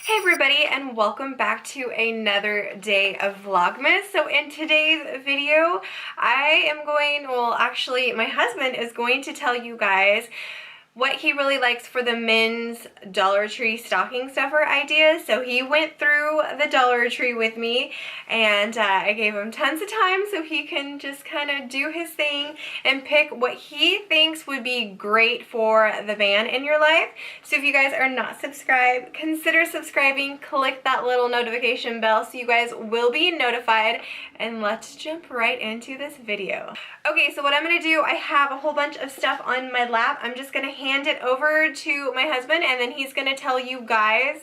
Hey everybody, and welcome back to another day of Vlogmas. So in today's video, actually my husband is going to tell you guys what he really likes for the men's Dollar Tree stocking stuffer ideas. So he went through the Dollar Tree with me, and I gave him tons of time so he can just kind of do his thing and pick what he thinks would be great for the man in your life. So if you guys are not subscribed, consider subscribing, click that little notification bell so you guys will be notified, and let's jump right into this video. Okay, so what I'm gonna do, I have a whole bunch of stuff on my lap. I'm just gonna hand it over to my husband, and then he's gonna tell you guys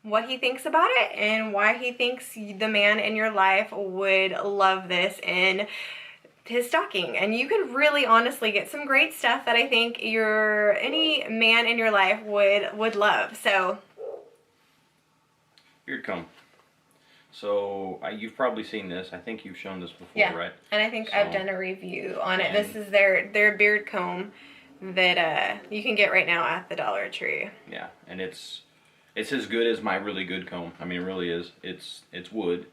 what he thinks about it and why he thinks the man in your life would love this in his stocking. And you could really honestly get some great stuff that I think any man in your life would love. So Beard comb. So you've probably seen this. I think you've shown this before, yeah, right? And I think I've done a review on it. This is their beard comb that you can get right now at the Dollar Tree. Yeah, and it's as good as my really good comb. I mean, it really is. It's wood,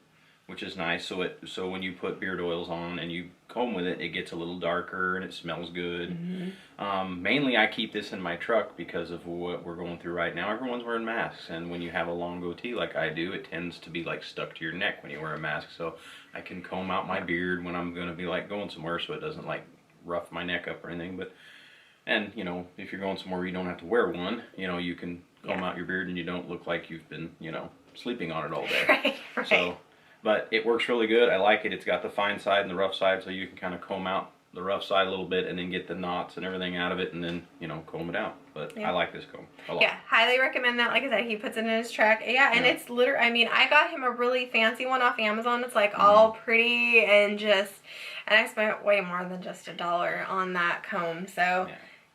which is nice. So when you put beard oils on and you comb with it, it gets a little darker and it smells good. Mm-hmm. Mainly, I keep this in my truck because of what we're going through right now. Everyone's wearing masks, and when you have a long goatee like I do, it tends to be like stuck to your neck when you wear a mask. So I can comb out my beard when I'm going to be like going somewhere, so it doesn't like rough my neck up or anything. And you know, if you're going somewhere where you don't have to wear one, you know, you can comb out your beard and you don't look like you've been, you know, sleeping on it all day. Right. So, but it works really good. I like it. It's got the fine side and the rough side, so you can kind of comb out the rough side a little bit and then get the knots and everything out of it, and then, you know, comb it out. But I like this comb a lot. Yeah, highly recommend that. Like I said, he puts it in his truck. Yeah, and it's literally, I mean, I got him a really fancy one off Amazon. It's like all pretty and I spent way more than just $1 on that comb. So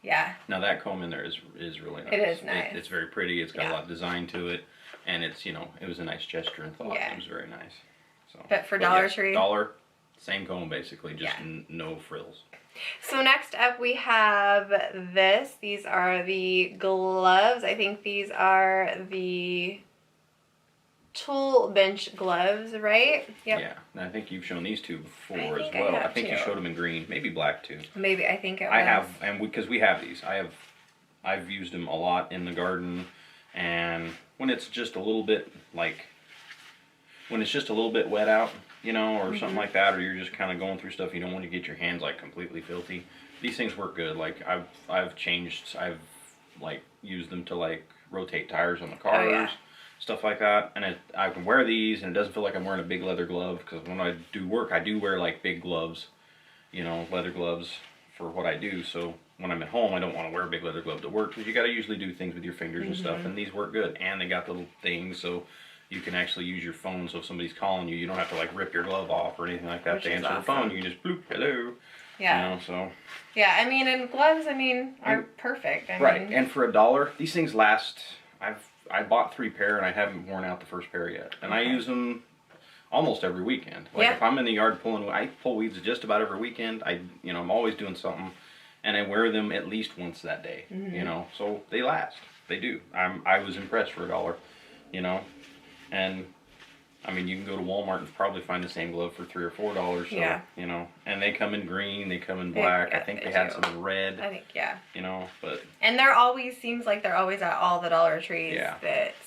yeah. Now that comb in there is really nice. It is nice. It's very pretty. It's got a lot of design to it, and it's, you know, it was a nice gesture and thought. It was very nice. So, but for Dollar Tree, same comb basically, just no frills. So next up we have this. These are the gloves. I think these are the tool bench gloves, right? Yep. Yeah, and I think you've shown these two before as well. I think you showed them in green, maybe black too. Maybe, I think it was. I have, and because we have these, I've used them a lot in the garden, and when it's just a little bit wet out, you know, or something like that, or you're just kind of going through stuff, you don't want to get your hands like completely filthy. These things work good. Like I've like used them to like rotate tires on the cars. Stuff like that, and I can wear these and it doesn't feel like I'm wearing a big leather glove, because when I do work I do wear like big gloves, you know, leather gloves for what I do. So when I'm at home I don't want to wear a big leather glove to work, because you got to usually do things with your fingers and stuff, and these work good, and they got little things so you can actually use your phone. So if somebody's calling you, you don't have to like rip your glove off or anything like that to answer the phone. You can just bloop, hello. Yeah. You know, so. Yeah, I mean, and gloves, I mean, are perfect. I mean, and for $1, these things last. I bought 3 pair and I haven't worn out the first pair yet, and I use them almost every weekend. Like if I'm in the yard I pull weeds just about every weekend. I'm always doing something, and I wear them at least once that day. You know, so they last. They do. I was impressed for $1, you know, and I mean, you can go to Walmart and probably find the same glove for $3 or $4. So, you know, and they come in green, they come in black. I think they had some in red. I think, you know, but. And seems like they're always at all the Dollar Trees. Yeah.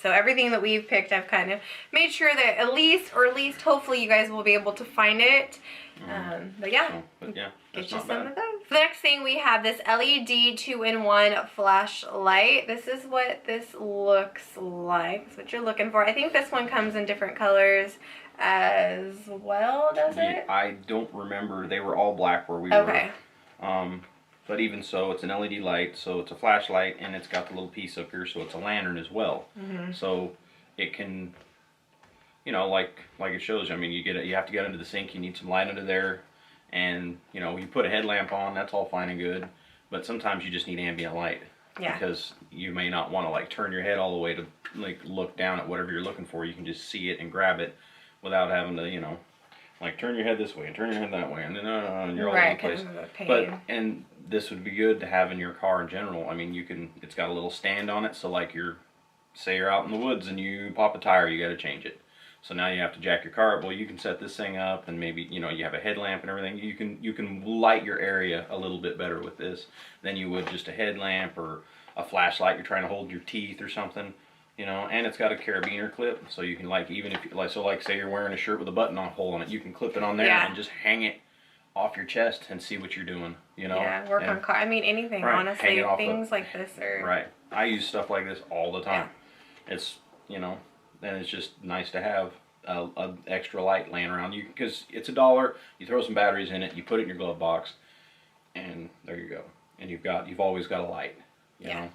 So everything that we've picked, I've kind of made sure that at least hopefully you guys will be able to find it. But yeah. Get you some of those. The next thing, we have this LED 2-in-1 flashlight. This is what this looks like. That's what you're looking for. I think this one comes in different colors as well, does it? I don't remember. They were all black where we were. But even so, it's an LED light, so it's a flashlight, and it's got the little piece up here, so it's a lantern as well. So it can, you know, like it shows you. I mean, you have to get under the sink. You need some light under there. And, you know, you put a headlamp on, that's all fine and good, but sometimes you just need ambient light. Because you may not want to, like, turn your head all the way to, like, look down at whatever you're looking for. You can just see it and grab it without having to, you know, like, turn your head this way and turn your head that way, and then and you're all over the place. And this would be good to have in your car in general. I mean, it's got a little stand on it, so, like, your say you're out in the woods and you pop a tire, you got to change it. So now you have to jack your car up. Well, you can set this thing up, and maybe, you know, you have a headlamp and everything. You can light your area a little bit better with this than you would just a headlamp or a flashlight. You're trying to hold your teeth or something, you know. And it's got a carabiner clip, so you can, like, even if you, like say you're wearing a shirt with a button hole in it, you can clip it on there and just hang it off your chest and see what you're doing, you know. Yeah, work on car. I mean, anything, honestly. Things like this are right. I use stuff like this all the time. It's, you know. And it's just nice to have a extra light laying around you, because it's $1. You throw some batteries in it, you put it in your glove box, and there you go. And you've always got a light. You know.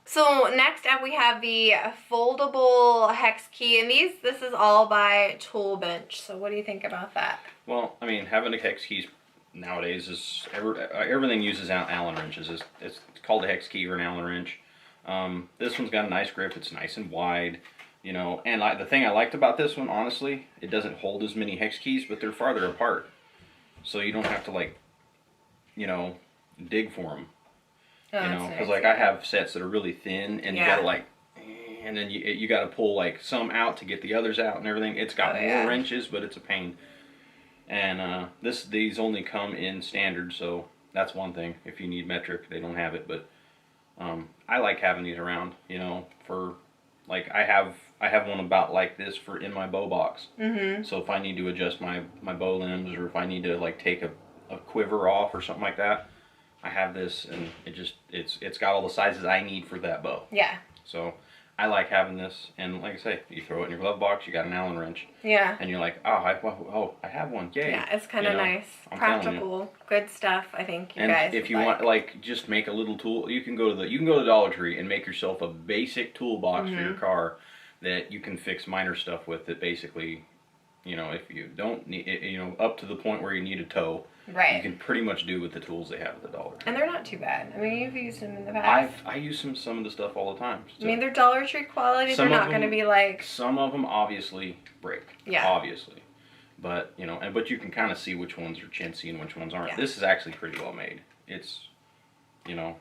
So next up we have the Foldable Hex Key, and this is all by Tool Bench. So what do you think about that? Well, I mean, having a hex keys nowadays is everything uses Allen wrenches. It's called a hex key or an Allen wrench. This one's got a nice grip. It's nice and wide. You know, and the thing I liked about this one, honestly, it doesn't hold as many hex keys, but they're farther apart. So you don't have to, like, you know, dig for them. You know, because, like, I have sets that are really thin, and you got to, like, and then you got to pull, like, some out to get the others out and everything. It's got more wrenches, but it's a pain. And these only come in standard, so that's one thing. If you need metric, they don't have it, but I like having these around, you know, for... Like, I have one about like this for in my bow box. So if I need to adjust my bow limbs, or if I need to, like, take a quiver off or something like that, I have this, and it's got all the sizes I need for that bow. Yeah. So I like having this, and like I say, you throw it in your glove box, you got an Allen wrench. Yeah. And you're like, oh, I have one, yay. Yeah, it's kind of nice, practical, good stuff. I think you guys. And if you want, like, just make a little tool, you can go to the Dollar Tree and make yourself a basic toolbox for your car that you can fix minor stuff with. That basically, you know, if you don't need, you know, up to the point where you need a tow. Right. You can pretty much do with the tools they have at the Dollar Tree. And they're not too bad. I mean, you've used them in the past. I use some of the stuff all the time. I mean, they're Dollar Tree quality. They're not going to be like... Some of them obviously break. Yeah. Obviously. But, you know, but you can kind of see which ones are chintzy and which ones aren't. Yeah. This is actually pretty well made. It's, you know...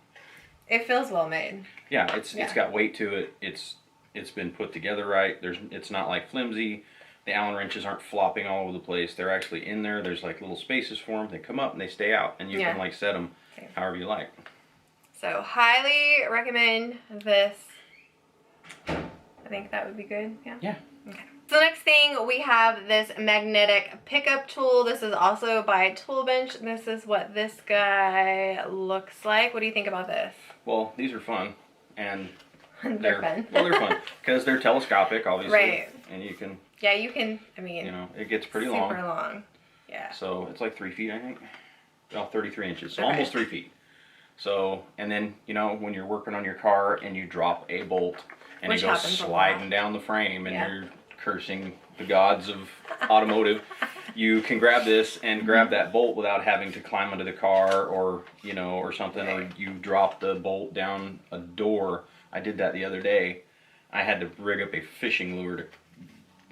It feels well made. Yeah, it's got weight to it. It's been put together right. It's not like flimsy. The Allen wrenches aren't flopping all over the place. They're actually in there. There's, like, little spaces for them. They come up and they stay out. And you can, like, set them however you like. So, highly recommend this. I think that would be good. Yeah? Yeah. Okay. So, next thing, we have this magnetic pickup tool. This is also by Tool Bench. This is what this guy looks like. What do you think about this? Well, these are fun. And they're fun. Well, they're fun. Because they're telescopic, obviously. Right. And you can... Yeah, you can, I mean... You know, it gets pretty long. Super long. Yeah. So, it's like 3 feet, I think. Well, 33 inches. So, almost 3 feet. So, and then, you know, when you're working on your car and you drop a bolt and it goes sliding down the frame and you're cursing the gods of automotive, you can grab this and grab that bolt without having to climb under the car or, you know, or something, or you drop the bolt down a door. I did that the other day. I had to rig up a fishing lure to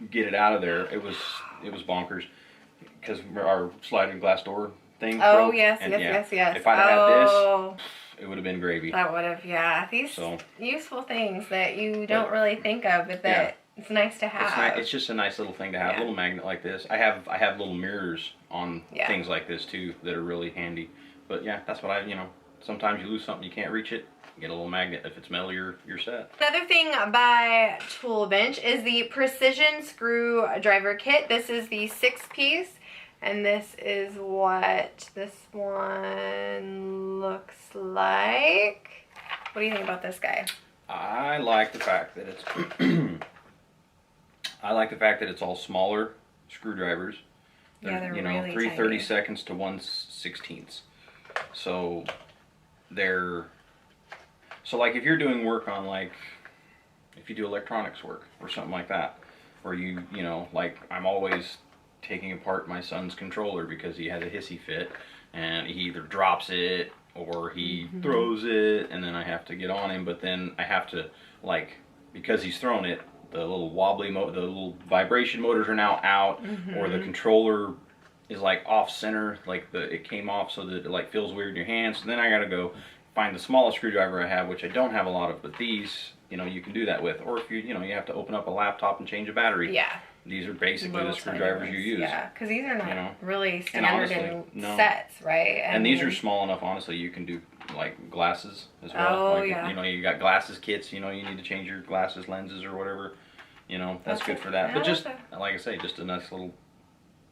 get it out of there. It was bonkers because our sliding glass door thing broke. Yes. If I'd had this, it would have been gravy. That would have, these useful things that you don't really think of, but that it's nice to have. It's just a nice little thing to have, a little magnet like this. I have little mirrors on things like this too that are really handy. But yeah, that's what you know, sometimes you lose something, you can't reach it. Get a little magnet. If it's metal, you're set. Another thing by Tool Bench is the Precision Screwdriver Kit. This is the 6-piece, and this is what this one looks like. What do you think about this guy? I like the fact that it's it's all smaller screwdrivers. They're you know, really 3/32 to 1/16. So they're like if you're doing work on, like, if you do electronics work or something like that, or you know, like I'm always taking apart my son's controller because he has a hissy fit and he either drops it or he throws it, and then I have to get on him, but then I have to, like, because he's thrown it, the little the little vibration motors are now out, or the controller is like off center, like it came off so that it like feels weird in your hands. So then I gotta go find the smallest screwdriver I have, which I don't have a lot of, but these you know, you can do that with. Or if you know, you have to open up a laptop and change a battery. Yeah. These are basically Little the screwdrivers you use. Yeah, because these are not you know? really standard honestly, in no. sets, right? And these are small enough, honestly, you can do like glasses as well. Oh, like, yeah. You know, you got glasses kits, you know, you need to change your glasses, lenses, or whatever. You know, that's good for that. Yeah, but just, like I say, just a nice little,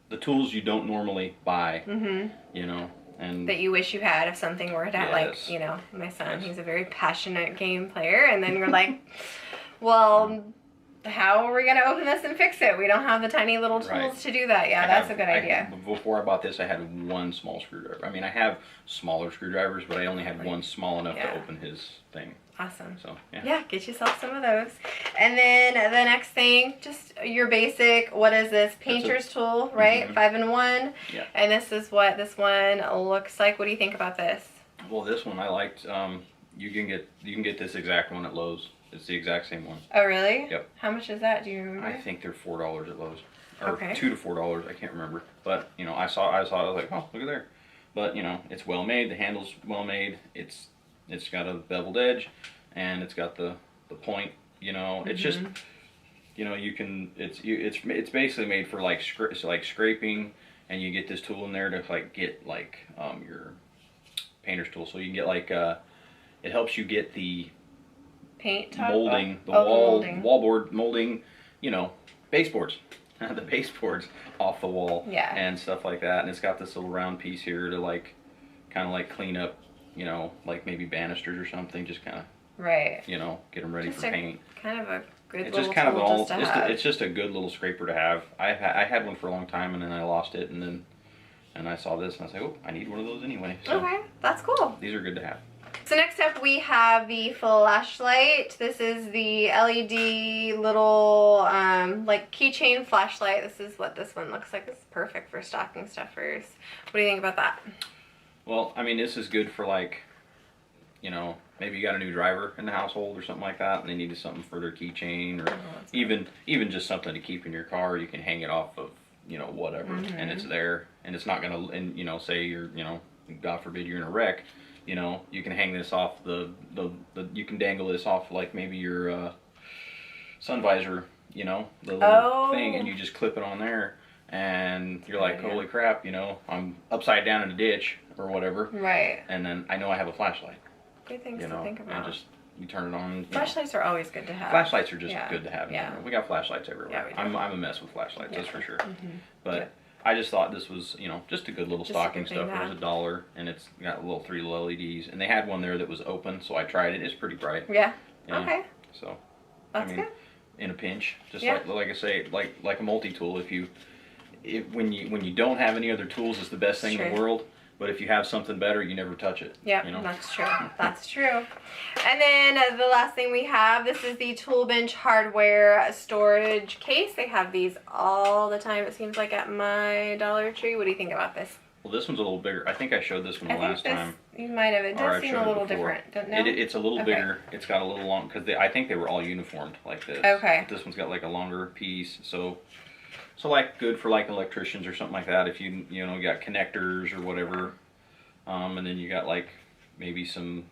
the tools you don't normally buy, you know. And that you wish you had if something were to yes. like, you know, my son, he's a very passionate game player, and then you're like, well, how are we going to open this and fix it? We don't have the tiny little tools to do that. Yeah, that's a good idea. Before I bought this, I had one small screwdriver. I mean, I have smaller screwdrivers, but I only had one small enough to open his thing. Awesome. So, yeah, get yourself some of those. And then the next thing, just your basic, what is this? Painter's tool, right? 5-in-1. Yeah. And this is what this one looks like. What do you think about this? Well, this one I liked. You can get this exact one at Lowe's. It's the exact same one. Oh, really? Yep. How much is that? Do you remember? I think they're $4 at Lowe's, or okay. $2 to $4. I can't remember. But you know, I saw. I was like, oh, look at there. But you know, it's well made. The handle's well made. It's got a beveled edge, and it's got the point. You know, it's just, you know, you can. It's basically made for like scraping, and you get this tool in there to like get like your painter's tool. So you can get like it helps you get the paint top molding, the wallboard molding, you know, baseboards, the baseboards off the wall, and stuff like that. And it's got this little round piece here to like, kind of like clean up, you know, like maybe banisters or something, just kind of, you know, get them ready for paint. Kind of a good it's little just kind tool of just to have. It's just a good little scraper to have. I had one for a long time, and then I lost it, and I saw this, and I was like, oh, I need one of those anyway. So okay, that's cool. These are good to have. So next up we have the flashlight. This is the LED little like keychain flashlight. This is what this one looks like. It's perfect for stocking stuffers. What do you think about that? Well, I mean, this is good for like, you know, maybe you got a new driver in the household or something like that, and they needed something for their keychain, or even just something to keep in your car. You can hang it off of, you know, whatever, and it's there, and it's not gonna, and you know, say you're, you know, God forbid you're in a wreck. You know, you can hang this off you can dangle this off like maybe your sun visor, you know, the little thing, and you just clip it on there, and you're like, holy crap, you know, I'm upside down in a ditch or whatever. Right. And then I know I have a flashlight. Good things to think about. And you turn it on. Flashlights are always good to have. Flashlights are just good to have. Yeah. We got flashlights everywhere. Yeah, we do. I'm a mess with flashlights, that's for sure. But I just thought this was, you know, just a good little stocking stuffer. It was $1, and it's got a little 3 little LEDs, and they had one there that was open, so I tried it. It's pretty bright. Yeah. Okay. So, that's good. In a pinch, just like I say, like a multi-tool. When you don't have any other tools, it's the best thing in the world. But if you have something better, you never touch it. Yeah, you know? That's true. That's true. And then the last thing we have, this is the Tool Bench hardware storage case. They have these all the time, it seems like, at my Dollar Tree. What do you think about this? Well, this one's a little bigger. I think I showed this one the last time. You might have. It does seem a little different. Don't know. It's a little bigger. It's got a little long, because I think they were all uniformed like this. Okay. But this one's got like a longer piece, so like good for like electricians or something like that. If you know, got connectors or whatever, and then you got like maybe some,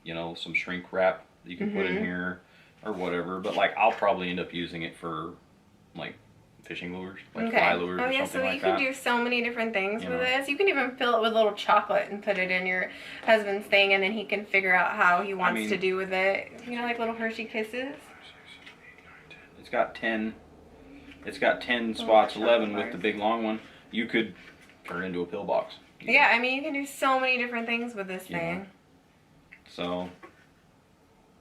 you know, some shrink wrap that you can put in here or whatever. But like I'll probably end up using it for like fishing lures, like fly lures or something like that. So you can do so many different things with this. You can even fill it with little chocolate and put it in your husband's thing, and then he can figure out how he wants to do with it. You know, like little Hershey Kisses. It's got 10. It's got 10 spots, 11 with the big long one. You could turn it into a pillbox. Yeah, I mean, you can do so many different things with this thing. So,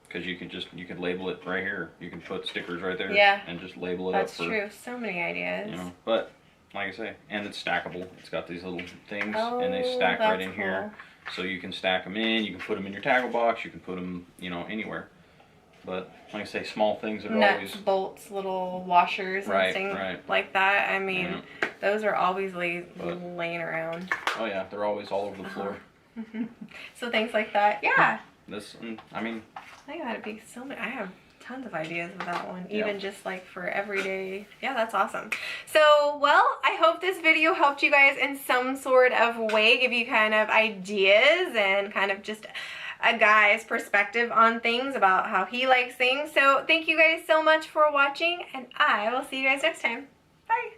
because you could label it right here. You can put stickers right there. And just label it up. That's true. So many ideas. You know, but like I say, and it's stackable. It's got these little things, and they stack right in here. So you can stack them in. You can put them in your tackle box. You can put them, you know, anywhere. But like I say, small things that are always bolts, little washers, and things like that. I mean, those are always laying around. Oh yeah, they're always all over the floor. So things like that, yeah. I mean, I think that'd be so many. I have tons of ideas with that one, even just like for everyday. Yeah, that's awesome. So, well, I hope this video helped you guys in some sort of way, give you kind of ideas and kind of just a guy's perspective on things, about how he likes things. So thank you guys so much for watching, and I will see you guys next time. Bye.